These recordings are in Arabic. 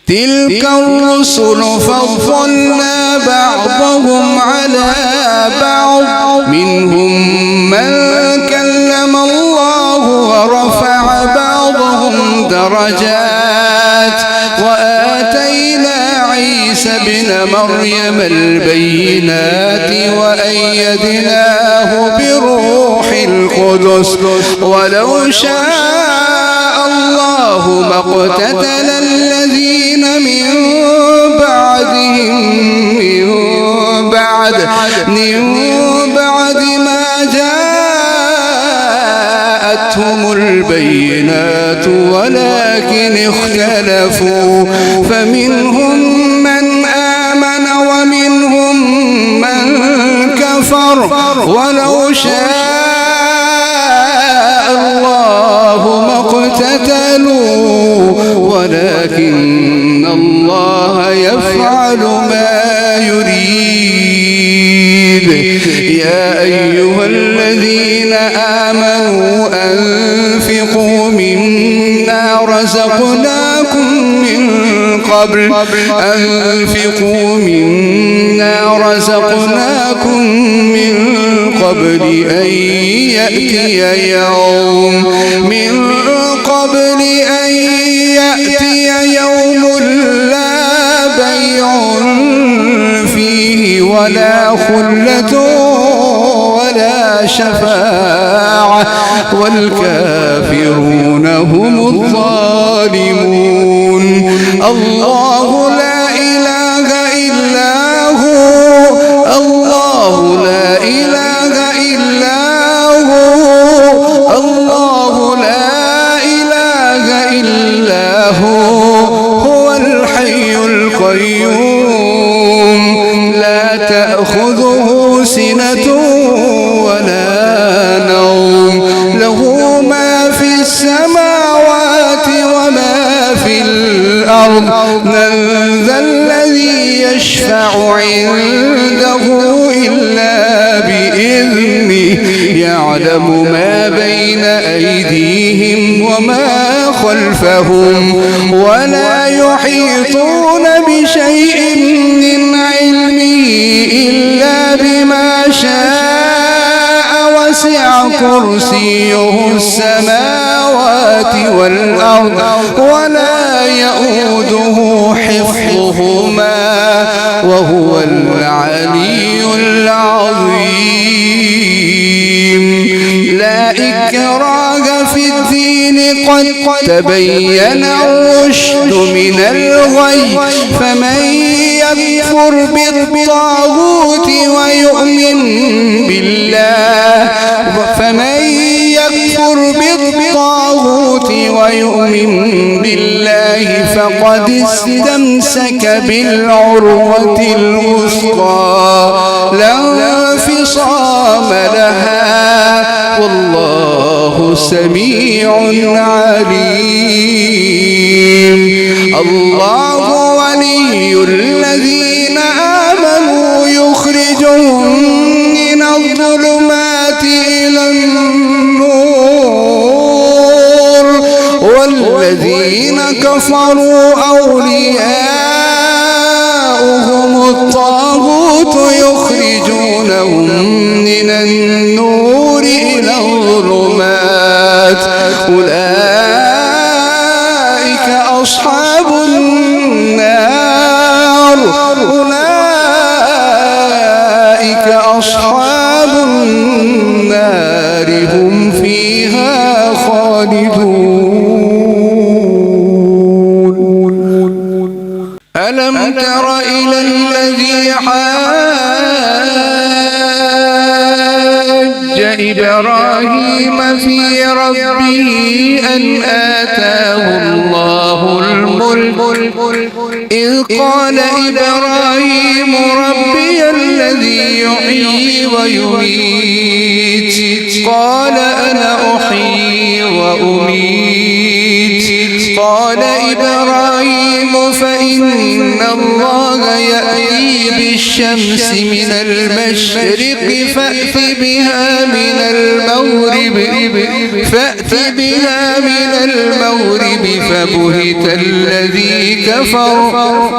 تلك الرسل فضلنا بعضهم على بعض منهم من كلم الله ورفع بعضهم درجات وآتينا عيسى ابن مريم البينات وأيدناه بروح القدس ولو شاء الله ما اقتتل الذين من بعد ما جاءتهم البينات ولكن اختلفوا فمنهم من آمن ومنهم من كفر ولو شاء الله ما اقتتلوا ولكن الله يفعل ما يريد. يا أيها الذين آمنوا أنفقوا مما رزقناكم من قبل أن يأتي يوم لا بيع فيه ولا خلة ولا شفاعة والكافرون هم الظالمون. الله لا إله إلا هو الله لا إله إلا هو الله لا إله إلا هو الحي القيوم لا تأخذه سنة ولا نوم له ما في السماوات وما في الأرض من ذا الذي يشفع عنده إلا بإذنه يعلم ما بين أيديهم وما خلفهم ولا يحيطون بشيء من علمه إلا بما شاء وسع كرسيه السماوات والأرض ولا يؤوده حفظهما وهو العلي العظيم. لا إكراه في الدين قد تبين الرشد من الغي فمن يكفر بالطاغوت ويؤمن بالله فقد استمسك بالعروة الوثقى لا انفصام لها والله سميع عليم. الله ولي الذين آمنوا يخرجهم من الظلمات إلى النور والذين كفروا أولياؤهم الطاغوت يخرجونهم من النور إلى الظلمات أولئك أصحاب النار هم فيها خالدون. ألم تر إلى الذي حاج إبراهيم في ربه أن آتاه الله الملك إذ قال إبراهيم ربي الذي يحيي ويميت قال أنا أحيي وأميت قال إبراهيم فإن الله يأتي بالشمس من المشرق فأت بها من المغرب فبهت الذي كفر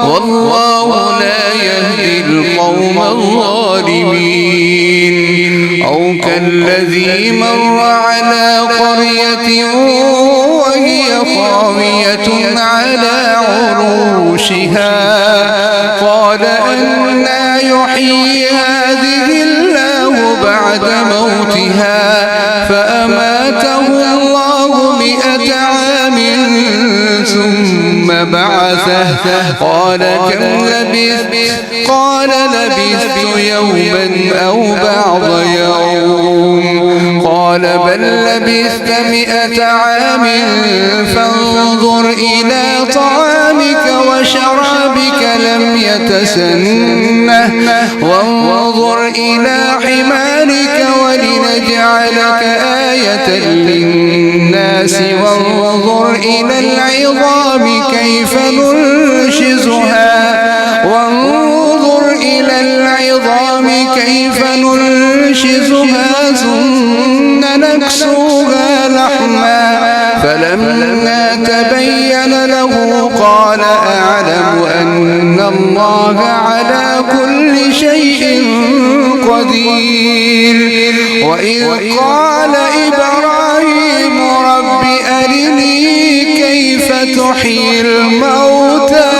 والله لا يهدي القوم الظالمين أو كالذي مر على قرية وهي خاوية على عروشها قال أنى يحيي هذه الله بعد موتها فأماته الله 100 عام ثم بعثه قال كم لبثت قال لبثت يوما أو بعض يوم قال بل لبثت 100 عام فانظر إلى طعامك وشرابك لم يتسنه وانظر إلى حمارك ولنجعلك آية للناس وانظر إلى العظام كيف ننشزها ثم نكسوها لحما فلما تبين له قال أعلم أن الله على كل شيء قدير وإذ قال إبراهيم رب أرني كيف تحيي الموتى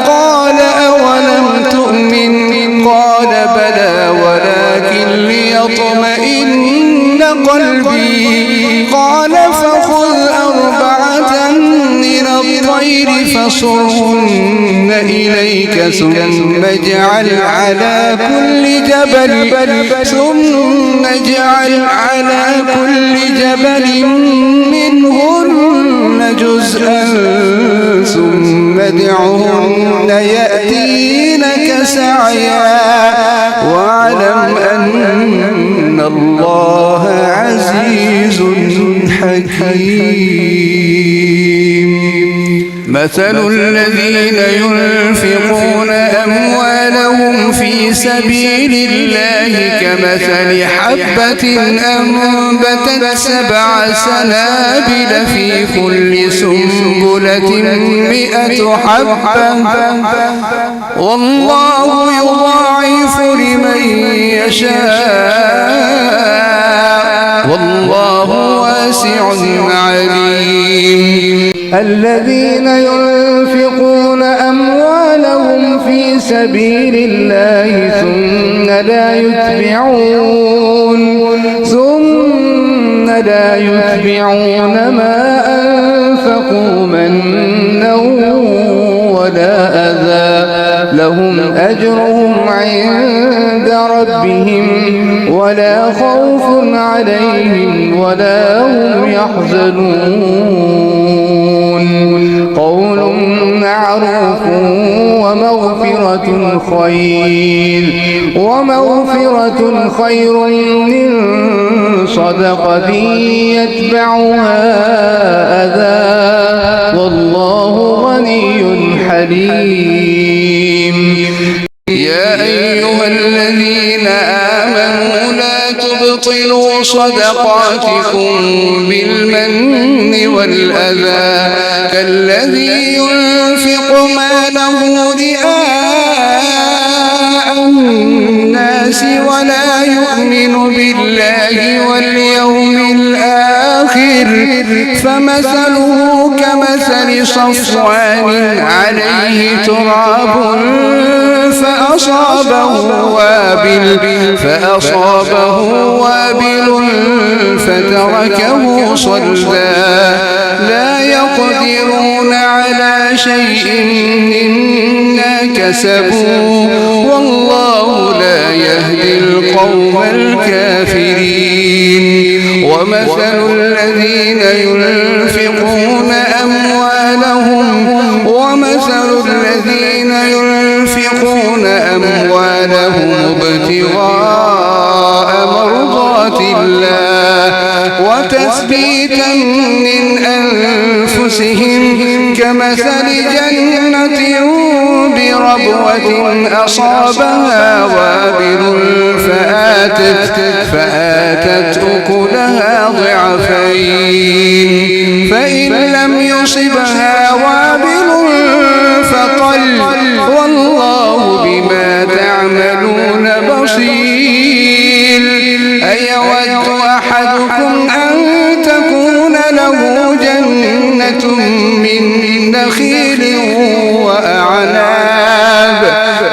قال أولم تؤمن قال بلى ولكن ليطمئن قلبي قال فخذ 4 من الطير فصرهن إليك ثم اجعل على كل جبل منهن جزءا ثم ادعهن يأتينك سعيا واعلم أن الله عزيز حكيم مثل الذين ينفقون أموالهم في سبيل الله كمثل حبة أنبتت 7 سنابل في كل سنبلة 100 حبة والله يضاعف لمن يشاء والله واسع عليم الذين ينفقون أموالهم في سبيل الله ثم لا يتبعون ما أنفقوا منا ولا أذى لهم أجرهم عند ربهم ولا خوف عليهم ولا هم يحزنون قول معروف ومغفرة خير من صدقة يتبعها أذى والله غني حليم يا أيها الذين آمنوا لا تبطلوا صدقاتكم بالمن والأذى كالذي ينفق ماله رئاء الناس ولا يؤمن بالله واليوم الآخر فمثله كمثل صفوان عليه تراب فأصابه وابل فتركه صلدا لا يقدرون على شيء مما كسبوا والله لا يهدي القوم الكافرين ومثل الذين ينفقون أموالهم ابتغاء مرضات الله وتثبيتا من أنفسهم كمثل جنة ربوة أصابها وابل فآتت أكلها ضعفين فإن لم يصبها وابل فطل والله بما تعملون بصير أيود أحدكم أن تكون له جنة من نخيل وأعناب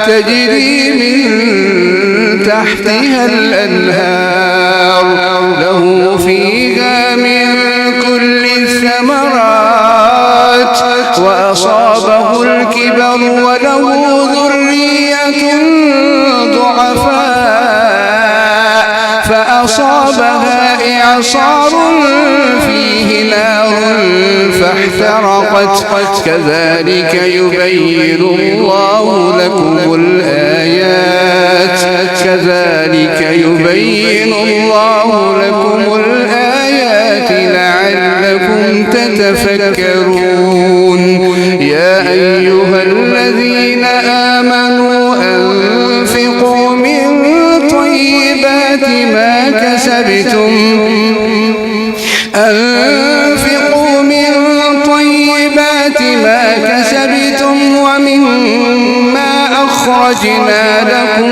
تجري من تحتها الأنهار له فيها من كل الثمرات وأصابه الكبر وله ذرية ضعفاء فأصابها إعصار فيه نار فاحترقت كذلك يبين الله لكم الآيات لعلكم تتفكرون يا أيها الذين آمنوا أنفقوا من طيبات ما كسبتم ومما أخرجنا لكم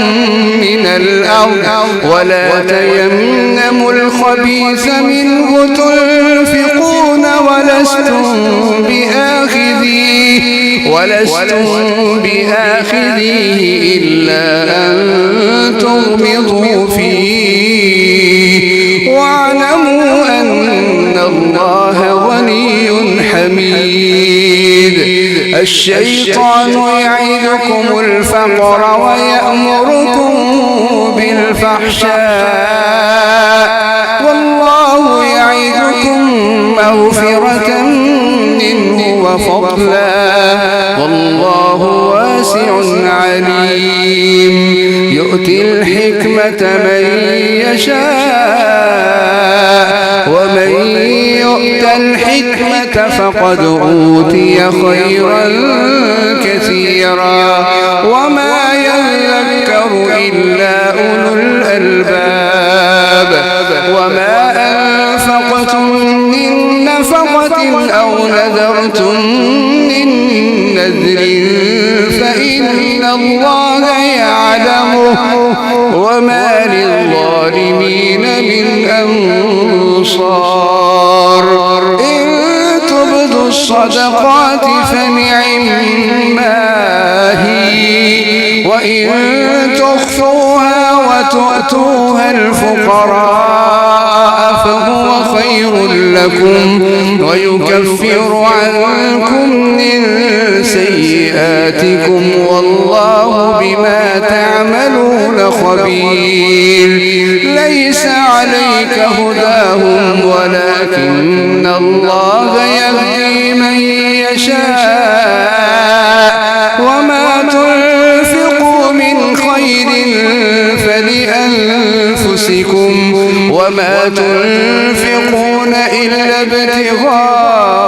من الأرض ولا تيمموا الخبيث منه تنفقون ولستم بآخذيه إلا أن تغمضوا فيه واعلموا أن الله غني حميد الشيطان يعدكم الفقر ويأمركم بالفحشاء والله يعدكم مغفرة منه وفضلا والله واسع عليم يؤتي الحكمة من يشاء ومن يؤت الحكمة فقد أوتي خيرا كثيرا وما يذكر إلا أولو الألباب وما أنفقتم من نفقة أو نذرتم من نذر فإن الله يعلمه وما للظالمين من أنصار إن تبدوا الصدقات فنعما هي وإن تخفوها وتؤتوها الفقراء فهو خير لكم ويكفر عنكم من سيئاتكم والله بما تعملون خبير ليس عليك هداهم ولكن الله يهدي من يشاء وما تنفقوا من خير فلأنفسكم وما تنفقون إلا ابتغاء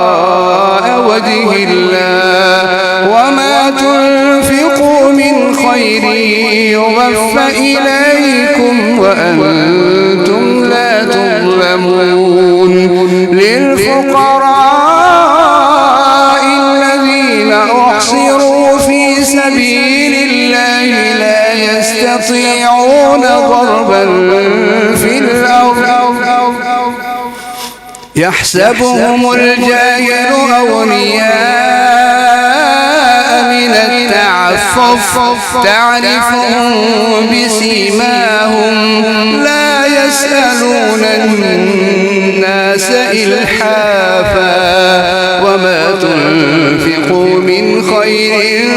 وجه الله وما تنفقوا من خير يوفى إليكم وأنتم لا تظلمون للفقراء الذين أحصروا في سبيل الله لا يستطيعون ضربا في الأرض يحسبهم الجاهل أغنياء من التعفف تعرفهم بسيماهم لا يسألون الناس إلحافا وما تنفقوا من خير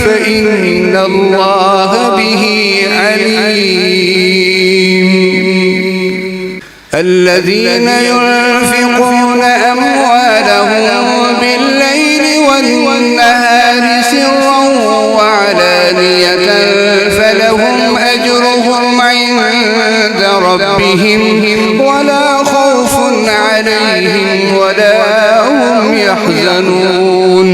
فإن الله به عليم الذين ينفقون أموالهم بالليل والنهار سرا وعلانية فلهم أجرهم عند ربهم ولا خوف عليهم ولا هم يحزنون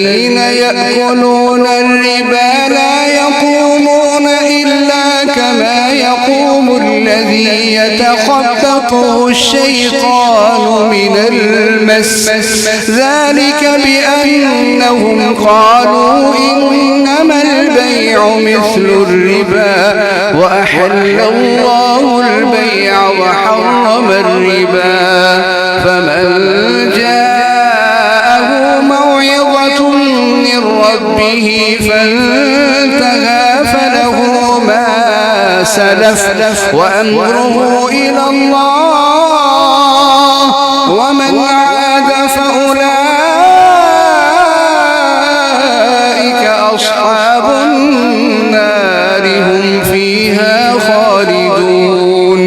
الذين يأكلون الربا لا يقومون إلا كما يقوم الذي يتخبطه الشيطان من المس ذلك بأنهم قالوا إنما البيع مثل الربا وأحل الله البيع وحرم الربا فمن جاءه موعظة من ربه فانتهى فله ما سلف وأمره إلى الله ومن عاد فأولئك أصحاب النار هم فيها خالدون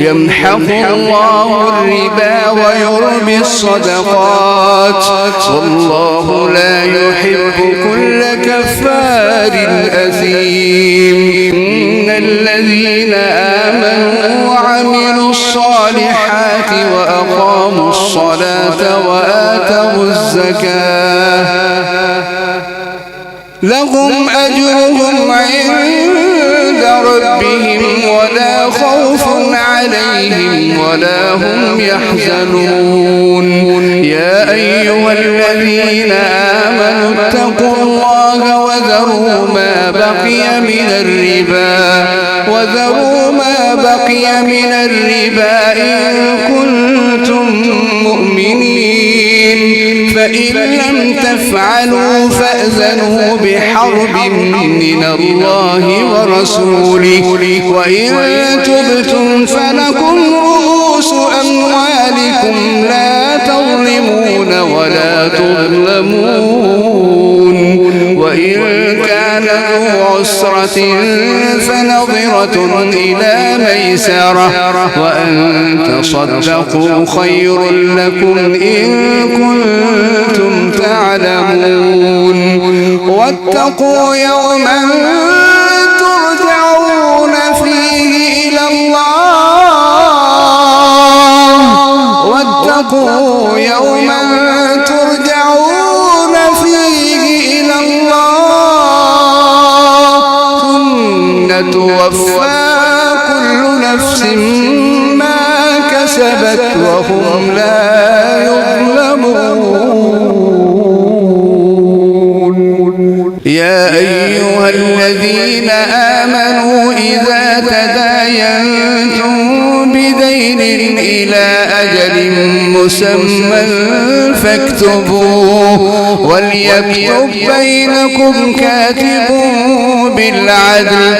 يمحق الله الربا ويربي الصدقات والله لا يحب كل كفار أثيم إن الذين آمنوا وعملوا الصالحات وأقاموا الصلاة وآتوا الزكاة لهم أجرهم عند ربهم ولا خوف عليهم ولا هم يحزنون يا أيها الذين آمنوا اتقوا الله وذروا ما بقي من الربا إن كنتم مؤمنين فإن لم تفعلوا فأذنوا بحرب من الله ورسوله وإن تبتم فلكم رؤوس أموالكم لا تظلمون ولا تظلمون وإن كان ذو عسرة فنظرة إلى ميسرة وأن تصدقوا خير لكم إن كنتم تعلمون واتقوا يوما ترجعون فيه إلى الله واتقوا يوما ترجعون فيه إلى الله ثم توفى كل نفس ما كسبت وهم لا يظلمون يا أيها الذين آمنوا إذا تداينتم بدين إلى أجل مسمى فاكتبوه وليكتب بينكم كاتب بالعدل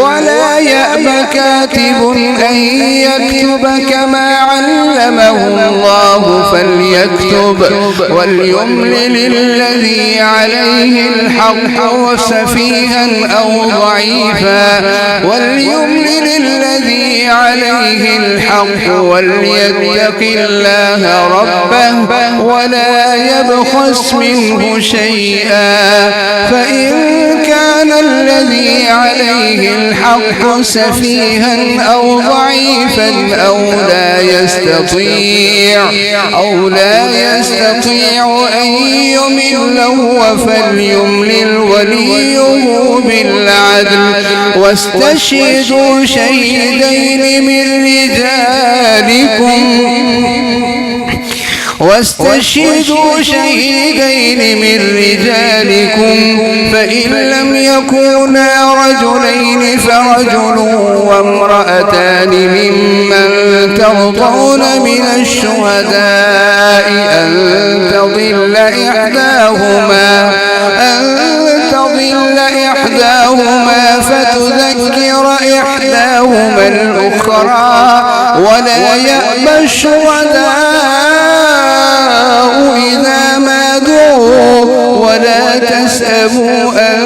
ولا يأب كاتب أن يكتب كما علمه الله فليكتب وليملل الذي عليه الحق وسفيها أو ضعيفا وليملل الذي عليه الحق وليتق الله ربه ولا يبخس منه شيئا فإن كان الذي عليه الحق سفيها أو ضعيفا أو لا يستطيع أن يمل هو فليملل وليه بالعدل واستشهدوا شهيدين من رجالكم فإن لم يكونا رجلين فرجل وامرأتان ممن ترضون من الشهداء أن تضل إحداهما فتذكر إحداهما الأخرى ولا يأبى الشهداء إذا ما دعوا ولا تسأموا أن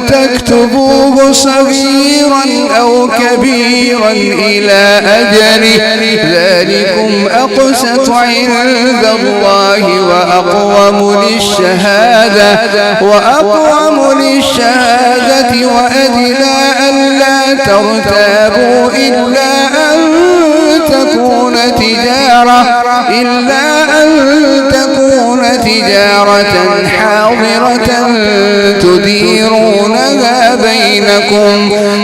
تكتبوه صغيرا أو كبيرا إلى أجله ذلكم أقسط عند الله وأقوم للشهادة وأدنى ألا ترتابوا إلا أن تكون تجارة حاضرة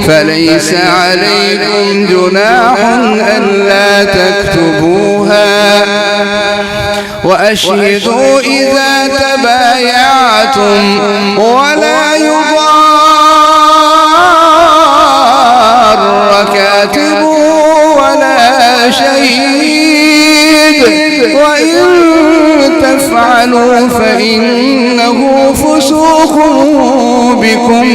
فليس عليكم جناح ألا تكتبوها وأشهدوا إذا تبايعتم ولا يضار كاتب ولا شهيد وإن تفعلوا فإنه فسوق بكم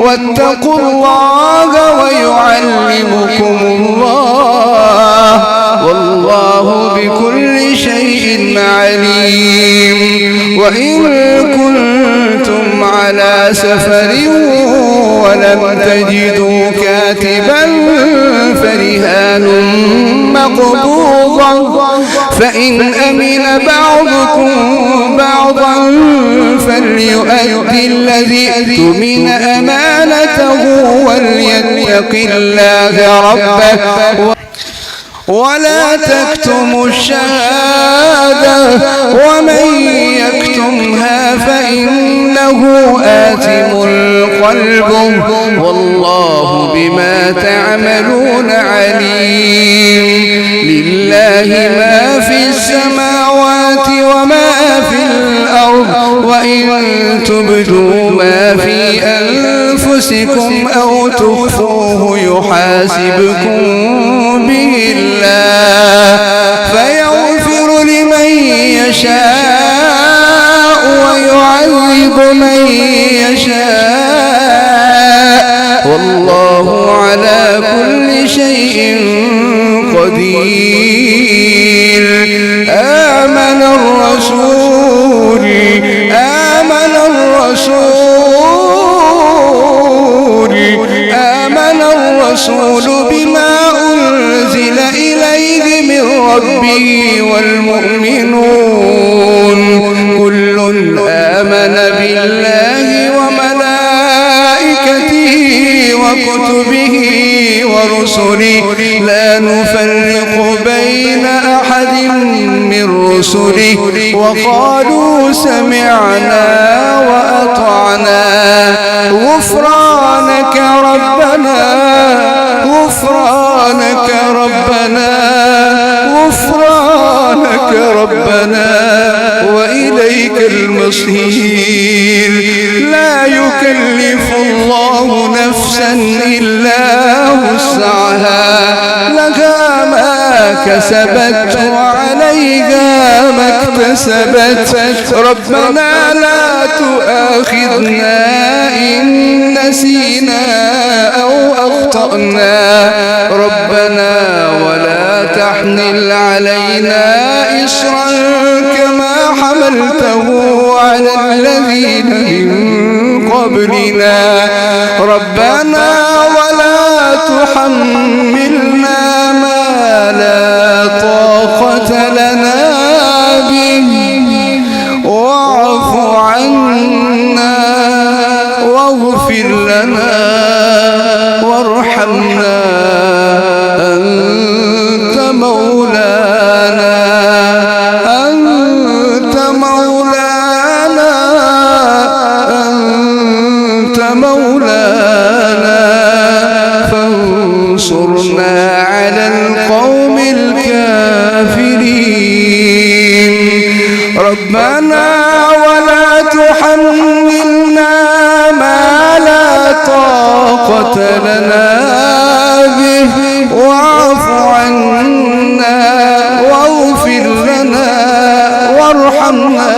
واتقوا الله ويعلمكم الله والله بكل شيء عليم. وإن كنتم على سفر ولم تجدوا كاتبا فرهان مقبوضة فإن أمن بعضكم بعضا فليؤدي الذي اؤتمن أمانته وليتق الله ربه ولا تكتموا الشهادة ومن يكتمها فإنه آثم قلبه والله بما تعملون عليم. لله ما في السماوات وما في الأرض وإن تبدوا ما في أنفسكم أو تخفوه يحاسبكم به الله فيغفر لمن يشاء ويعذب من يشاء والله على كل شيء قدير. آمن الرسول بما أنزل إليه من ربه والمؤمنون كل آمن بالله وملائكته وكتبه ورسله لا نفرق بين أحد من رسله وقالوا سمعنا وأطعنا غفرانك ربنا غفرانك ربنا وإليك المصير. لا يكلف الله نفسا إلا وسعها لها ما كسبت وعليها ما اكتسبت ربنا لا تؤاخذنا إن نسينا أو أخطأنا ربنا ولا تحمل علينا إصرا كما حملته على الذين من قبلنا ربنا ولا تحملنا ما لا طاقة لنا به واعف عنا واغفر لنا وارحمنا أنت مولانا فانصرنا على القوم الكافرين. ربنا ولا تحملنا ما لا طاقة لنا به واعف عنا واغفر لنا وارحمنا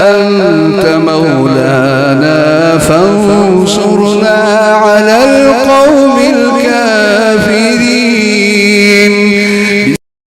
أنت مولانا فانصرنا